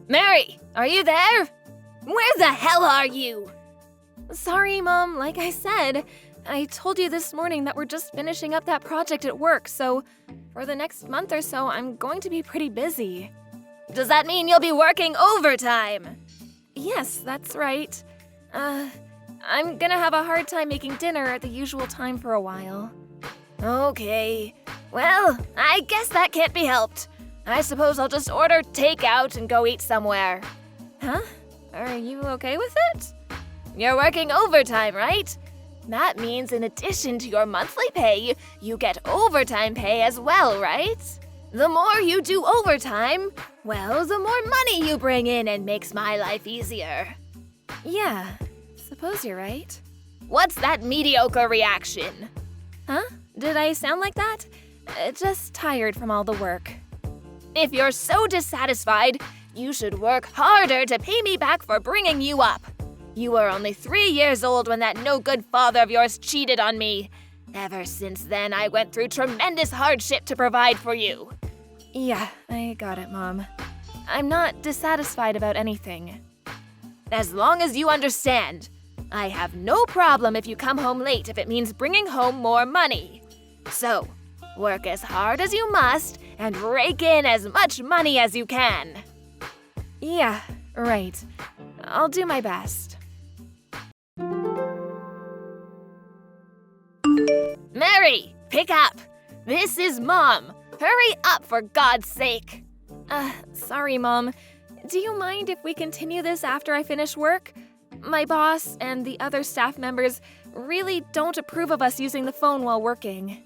Mary, are you there? Where the hell are you? Sorry, Mom. Like I said, I told you this morning that we're just finishing up that project at work, so for the next month or so, I'm going to be pretty busy. Does that mean you'll be working overtime? Yes, that's right. I'm gonna have a hard time making dinner at the usual time for a while. Okay. Well, I guess that can't be helped. I suppose I'll just order takeout and go eat somewhere. Huh? Are you okay with it? You're working overtime, right? That means in addition to your monthly pay, you get overtime pay as well, right? The more you do overtime, well, the more money you bring in and makes my life easier. Yeah, suppose you're right. What's that mediocre reaction? Huh? Did I sound like that? Just tired from all the work. If you're so dissatisfied, you should work harder to pay me back for bringing you up. You were only 3 years old when that no-good father of yours cheated on me. Ever since then, I went through tremendous hardship to provide for you. Yeah, I got it, Mom. I'm not dissatisfied about anything. As long as you understand, I have no problem if you come home late if it means bringing home more money. So, work as hard as you must and rake in as much money as you can. Yeah, right. I'll do my best. Mary, pick up! This is Mom. Hurry up, for God's sake! Sorry, Mom. Do you mind if we continue this after I finish work? My boss and the other staff members really don't approve of us using the phone while working.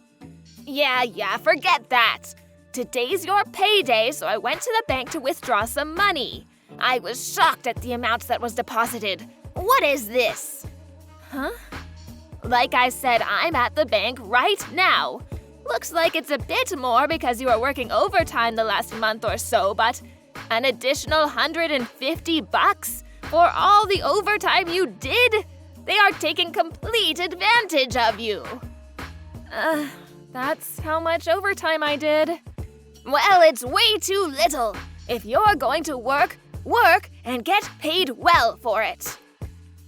Yeah, forget that. Today's your payday, so I went to the bank to withdraw some money. I was shocked at the amounts that was deposited. What is this? Huh? Like I said, I'm at the bank right now. Looks like it's a bit more because you were working overtime the last month or so, but an additional $150 for all the overtime you did? They are taking complete advantage of you. That's how much overtime I did. Well, it's way too little. If you're going to work and get paid well for it.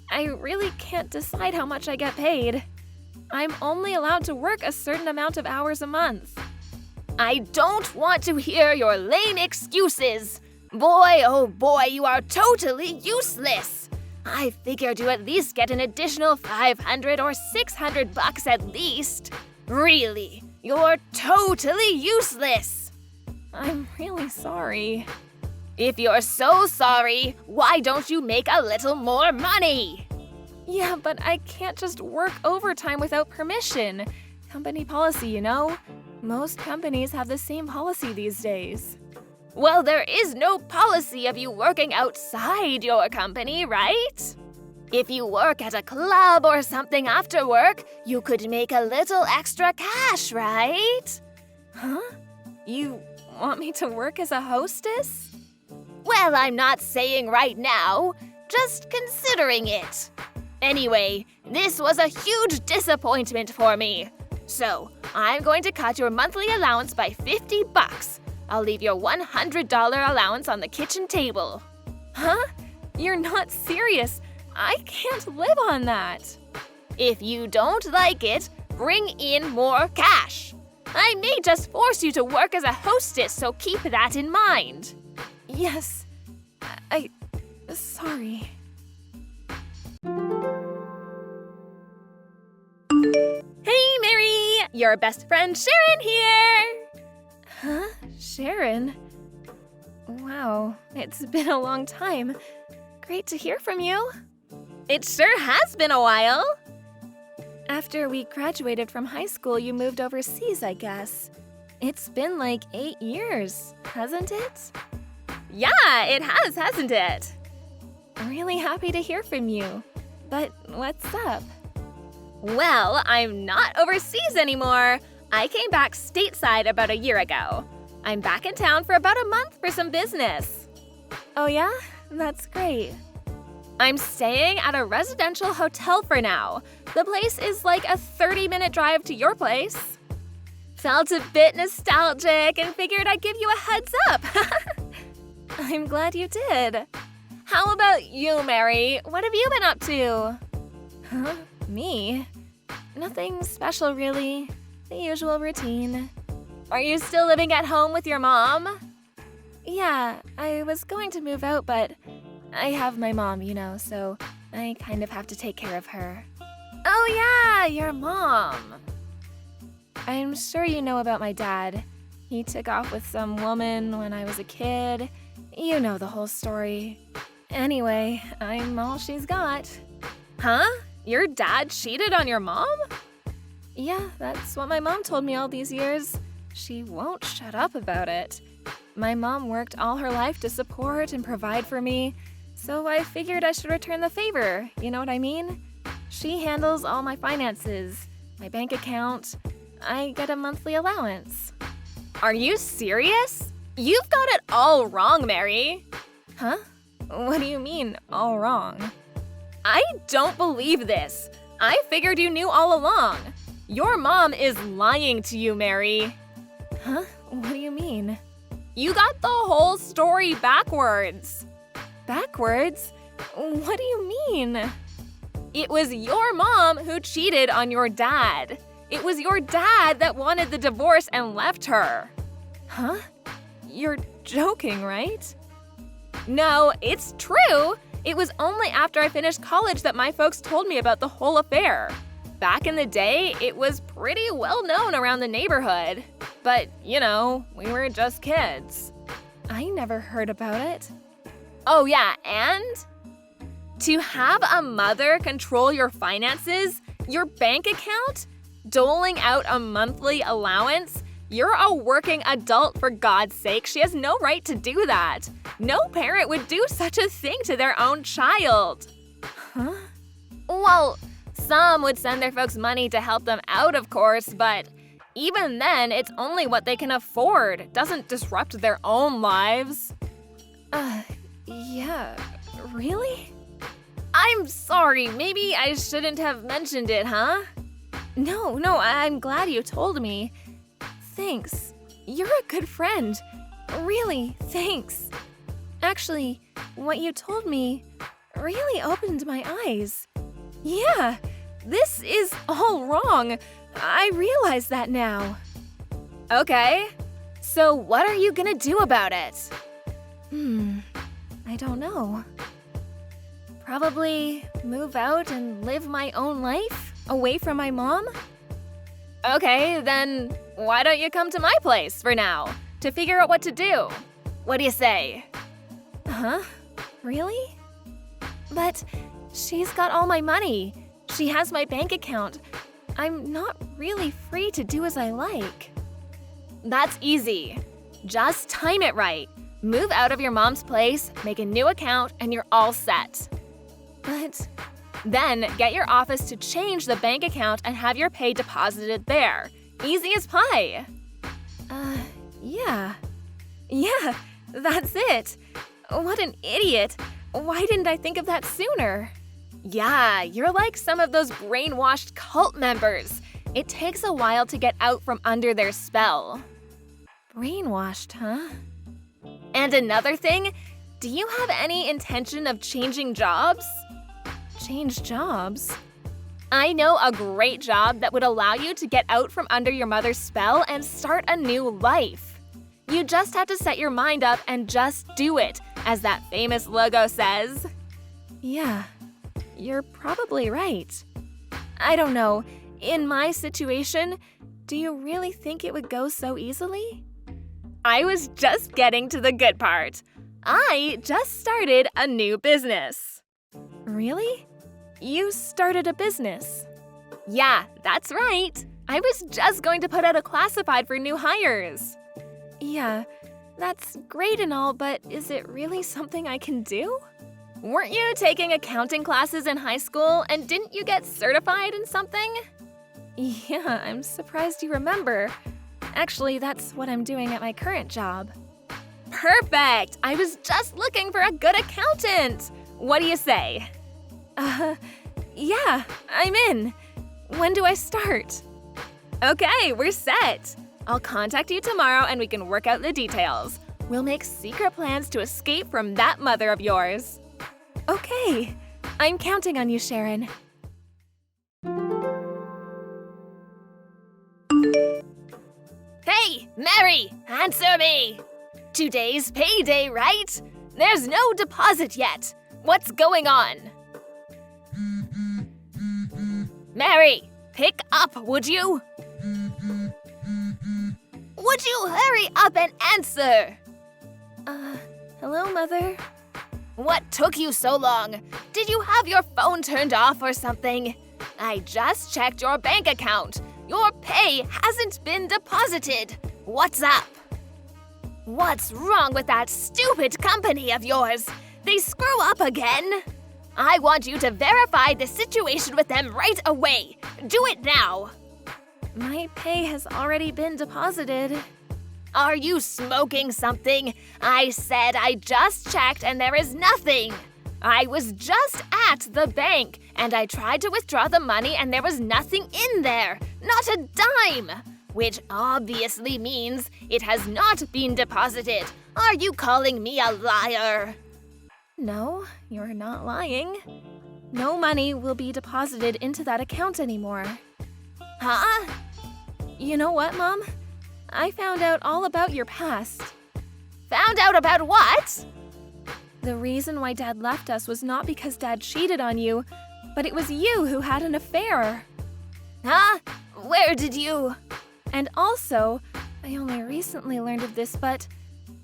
I really can't decide how much I get paid. I'm only allowed to work a certain amount of hours a month. I don't want to hear your lame excuses. Boy, oh boy, you are totally useless. I figured you at least get an additional $500 or $600 at least. Really, you're totally useless. I'm really sorry. If you're so sorry, why don't you make a little more money? Yeah, but I can't just work overtime without permission. Company policy, you know? Most companies have the same policy these days. Well, there is no policy of you working outside your company, right? If you work at a club or something after work, you could make a little extra cash, right? Huh? You want me to work as a hostess? Well, I'm not saying right now, just considering it. Anyway, this was a huge disappointment for me. So, I'm going to cut your monthly allowance by $50. I'll leave your $100 allowance on the kitchen table. Huh? You're not serious. I can't live on that. If you don't like it, bring in more cash. I may just force you to work as a hostess, so keep that in mind. Yes. Sorry. Hey, Mary! Your best friend Sharon here! Huh? Sharon? Wow, it's been a long time. Great to hear from you. It sure has been a while. After we graduated from high school, you moved overseas, I guess. It's been like 8 years, hasn't it? Yeah, it has, hasn't it? Really happy to hear from you. But what's up? Well, I'm not overseas anymore. I came back stateside about a year ago. I'm back in town for about a month for some business. Oh yeah? That's great. I'm staying at a residential hotel for now. The place is like a 30-minute drive to your place. Felt a bit nostalgic and figured I'd give you a heads up. I'm glad you did. How about you, Mary? What have you been up to? Huh? Me? Nothing special, really. The usual routine. Are you still living at home with your mom? Yeah, I was going to move out, but I have my mom, so I kind of have to take care of her. Oh yeah, your mom. I'm sure you know about my dad. He took off with some woman when I was a kid. You know the whole story. Anyway, I'm all she's got. Huh? Your dad cheated on your mom? Yeah, that's what my mom told me all these years. She won't shut up about it. My mom worked all her life to support and provide for me, so I figured I should return the favor, you know what I mean? She handles all my finances, my bank account. I get a monthly allowance. Are you serious? You've got it all wrong, Mary. Huh? What do you mean, all wrong? I don't believe this. I figured you knew all along. Your mom is lying to you, Mary. Huh? What do you mean? You got the whole story backwards. Backwards? What do you mean? It was your mom who cheated on your dad. It was your dad that wanted the divorce and left her. Huh? You're joking, right? No, it's true. It was only after I finished college that my folks told me about the whole affair. Back in the day, it was pretty well known around the neighborhood. But, we were just kids. I never heard about it. Oh yeah, and? To have a mother control your finances, your bank account, doling out a monthly allowance, you're a working adult, for God's sake. She has no right to do that. No parent would do such a thing to their own child. Huh? Well, some would send their folks money to help them out, of course, but even then, it's only what they can afford. It doesn't disrupt their own lives. Yeah, really? I'm sorry, maybe I shouldn't have mentioned it, huh? No, I'm glad you told me. Thanks. You're a good friend. Really, thanks. Actually, what you told me really opened my eyes. Yeah, this is all wrong. I realize that now. Okay, so what are you gonna do about it? I don't know. Probably move out and live my own life, away from my mom? Okay, then why don't you come to my place for now to figure out what to do? What do you say? Huh? Really? But she's got all my money. She has my bank account. I'm not really free to do as I like. That's easy. Just time it right. Move out of your mom's place, make a new account, and you're all set. But then get your office to change the bank account and have your pay deposited there. Easy as pie. Yeah. Yeah, that's it. What an idiot. Why didn't I think of that sooner? Yeah, you're like some of those brainwashed cult members. It takes a while to get out from under their spell. Brainwashed, huh? And another thing, do you have any intention of changing jobs? Change jobs? I know a great job that would allow you to get out from under your mother's spell and start a new life. You just have to set your mind up and just do it, as that famous logo says. Yeah, you're probably right. I don't know, in my situation, do you really think it would go so easily? I was just getting to the good part. I just started a new business. Really? You started a business? Yeah, that's right. I was just going to put out a classified for new hires. Yeah, that's great and all, but is it really something I can do? Weren't you taking accounting classes in high school and didn't you get certified in something? Yeah, I'm surprised you remember. Actually, that's what I'm doing at my current job. Perfect! I was just looking for a good accountant. What do you say? Yeah, I'm in. When do I start? Okay, we're set. I'll contact you tomorrow and we can work out the details. We'll make secret plans to escape from that mother of yours. Okay, I'm counting on you, Sharon. Hey, Mary, answer me! Today's payday, right? There's no deposit yet. What's going on? Mary, pick up, would you? Would you hurry up and answer? Hello, Mother? What took you so long? Did you have your phone turned off or something? I just checked your bank account. Your pay hasn't been deposited. What's up? What's wrong with that stupid company of yours? They screw up again? I want you to verify the situation with them right away. Do it now. My pay has already been deposited. Are you smoking something? I said I just checked and there is nothing. I was just at the bank and I tried to withdraw the money and there was nothing in there. Not a dime. Which obviously means it has not been deposited. Are you calling me a liar? No, you're not lying. No money will be deposited into that account anymore. Huh? You know what, Mom? I found out all about your past. Found out about what? The reason why Dad left us was not because Dad cheated on you, but it was you who had an affair. Huh? Where did you? And also, I only recently learned of this, but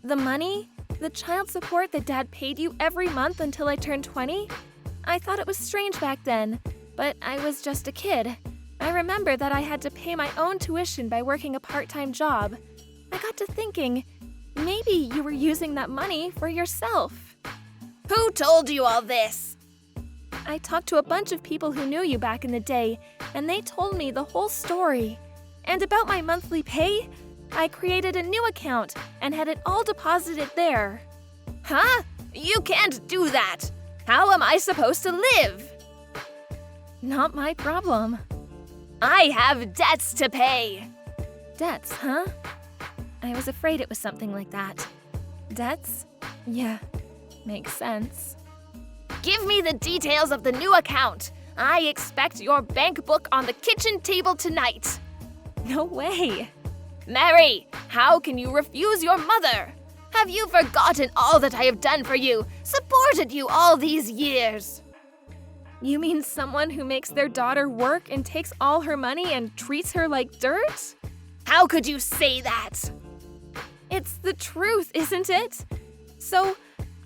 the money, the child support that Dad paid you every month until I turned 20, I thought it was strange back then, but I was just a kid. I remember that I had to pay my own tuition by working a part-time job. I got to thinking, maybe you were using that money for yourself. Who told you all this? I talked to a bunch of people who knew you back in the day, and they told me the whole story. And about my monthly pay, I created a new account and had it all deposited there. Huh? You can't do that. How am I supposed to live? Not my problem. I have debts to pay. Debts, huh? I was afraid it was something like that. Debts? Yeah, makes sense. Give me the details of the new account. I expect your bank book on the kitchen table tonight. No way. Mary, how can you refuse your mother? Have you forgotten all that I have done for you, supported you all these years? You mean someone who makes their daughter work and takes all her money and treats her like dirt? How could you say that? It's the truth, isn't it? So,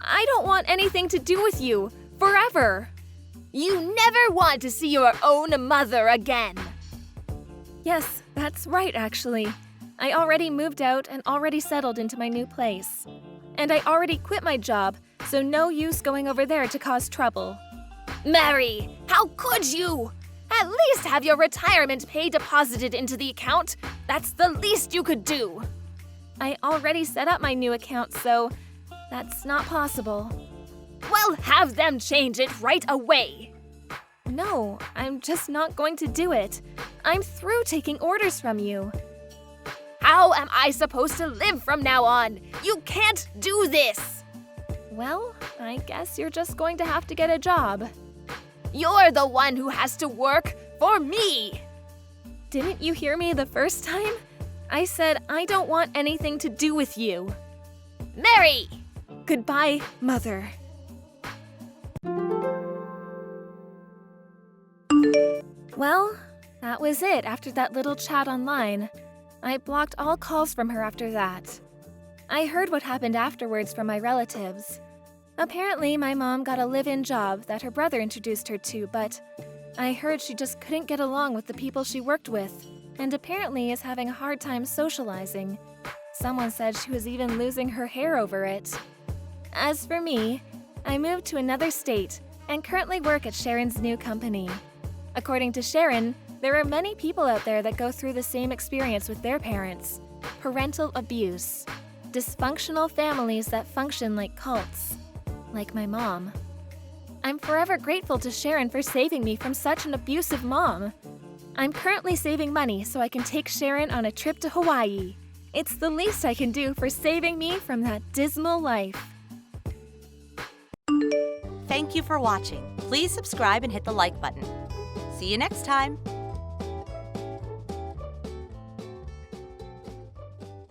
I don't want anything to do with you, forever. You never want to see your own mother again. Yes, that's right, actually. I already moved out and already settled into my new place. And I already quit my job, so no use going over there to cause trouble. Mary, how could you? At least have your retirement pay deposited into the account. That's the least you could do. I already set up my new account, so that's not possible. Well, have them change it right away. No, I'm just not going to do it. I'm through taking orders from you. How am I supposed to live from now on? You can't do this. Well, I guess you're just going to have to get a job. You're the one who has to work for me. Didn't you hear me the first time? I said I don't want anything to do with you. Mary! Goodbye, Mother. Well, that was it after that little chat online. I blocked all calls from her after that. I heard what happened afterwards from my relatives. Apparently, my mom got a live-in job that her brother introduced her to, but I heard she just couldn't get along with the people she worked with, and apparently is having a hard time socializing. Someone said she was even losing her hair over it. As for me, I moved to another state and currently work at Sharon's new company. According to Sharon, there are many people out there that go through the same experience with their parents: parental abuse, dysfunctional families that function like cults, like my mom. I'm forever grateful to Sharon for saving me from such an abusive mom. I'm currently saving money so I can take Sharon on a trip to Hawaii. It's the least I can do for saving me from that dismal life. Thank you for watching. Please subscribe and hit the like button. See you next time.